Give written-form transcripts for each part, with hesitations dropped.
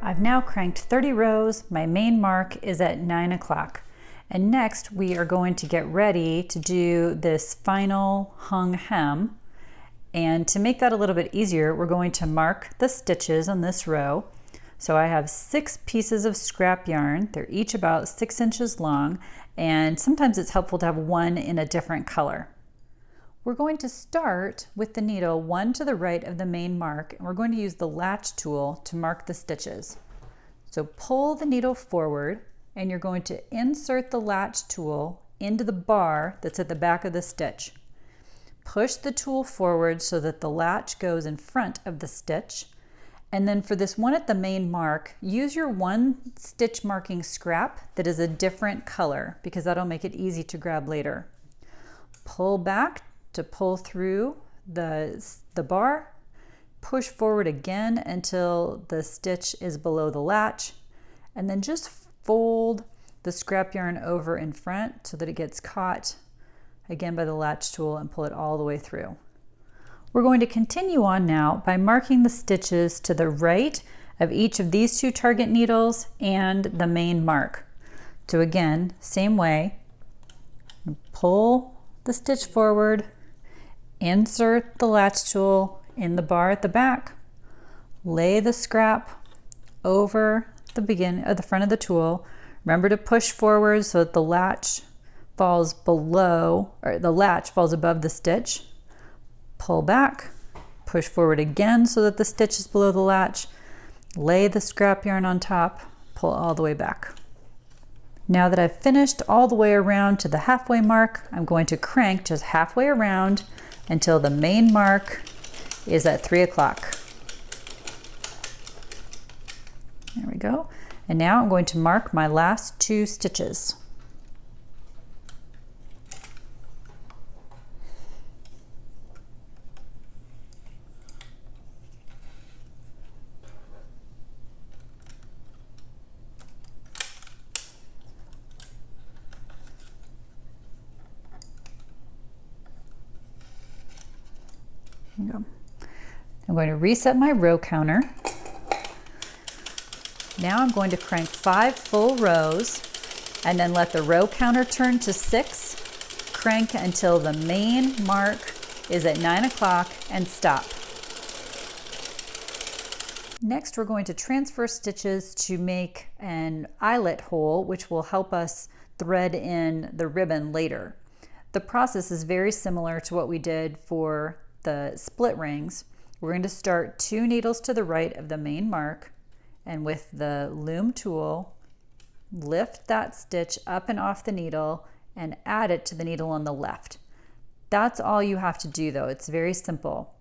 I've now cranked 30 rows. My main mark is at 9 o'clock. And next we are going to get ready to do this final hung hem. And to make that a little bit easier, we're going to mark the stitches on this row. So I have 6 pieces of scrap yarn. They're each about 6 inches long, and sometimes it's helpful to have one in a different color. We're going to start with the needle one to the right of the main mark, and we're going to use the latch tool to mark the stitches. So pull the needle forward, and you're going to insert the latch tool into the bar that's at the back of the stitch. Push the tool forward so that the latch goes in front of the stitch. And then for this one at the main mark, use your one stitch marking scrap that is a different color, because that'll make it easy to grab later. Pull back to pull through the bar. Push forward again until the stitch is below the latch, and then just fold the scrap yarn over in front so that it gets caught again by the latch tool, and pull it all the way through. We're going to continue on now by marking the stitches to the right of each of these 2 target needles and the main mark. So again, same way, pull the stitch forward, insert the latch tool in the bar at the back, lay the scrap over the front of the tool. Remember to push forward so that the latch falls below, or the latch falls above the stitch. Pull back, push forward again so that the stitch is below the latch, lay the scrap yarn on top, pull all the way back. Now that I've finished all the way around to the halfway mark, I'm going to crank just halfway around until the main mark is at 3 o'clock. There we go. And now I'm going to mark my last 2 stitches. There you go. I'm going to reset my row counter. Now I'm going to crank 5 full rows and then let the row counter turn to 6. Crank until the main mark is at 9 o'clock and stop. Next, we're going to transfer stitches to make an eyelet hole, which will help us thread in the ribbon later. The process is very similar to what we did for the split rings. We're going to start 2 needles to the right of the main mark, and with the loom tool, lift that stitch up and off the needle and add it to the needle on the left. That's all you have to do though. It's very simple.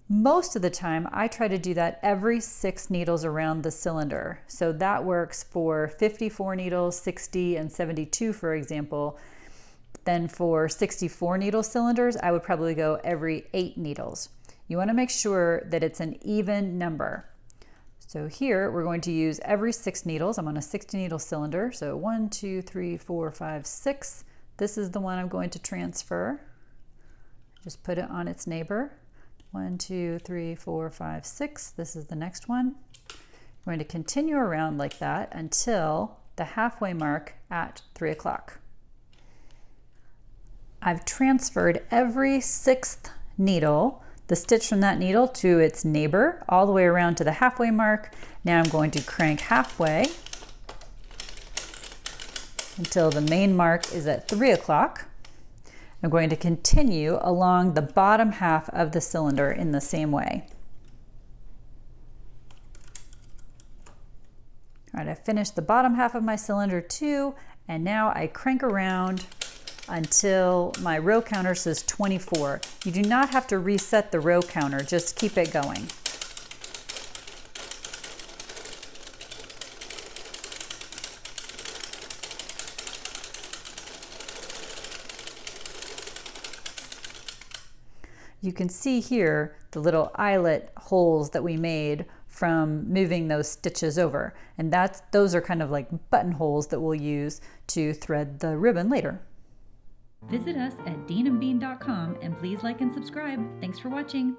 Most of the time, I try to do that every 6 needles around the cylinder. So that works for 54 needles, 60, and 72, for example. Then for 64 needle cylinders, I would probably go every 8 needles. You want to make sure that it's an even number. So here we're going to use every 6 needles. I'm on a 60 needle cylinder. So 1, 2, 3, 4, 5, 6. This is the one I'm going to transfer. Just put it on its neighbor. 1, 2, 3, 4, 5, 6. This is the next one. We're going to continue around like that until the halfway mark at 3 o'clock. I've transferred every 6th needle, the stitch from that needle to its neighbor, all the way around to the halfway mark. Now I'm going to crank halfway until the main mark is at 3 o'clock. I'm going to continue along the bottom half of the cylinder in the same way. All right, I finished the bottom half of my cylinder too, and now I crank around until my row counter says 24. You do not have to reset the row counter, just keep it going. You can see here the little eyelet holes that we made from moving those stitches over, and those are kind of like buttonholes that we'll use to thread the ribbon later. Visit us at deanandbean.com and please please like and subscribe. Thanks for watching.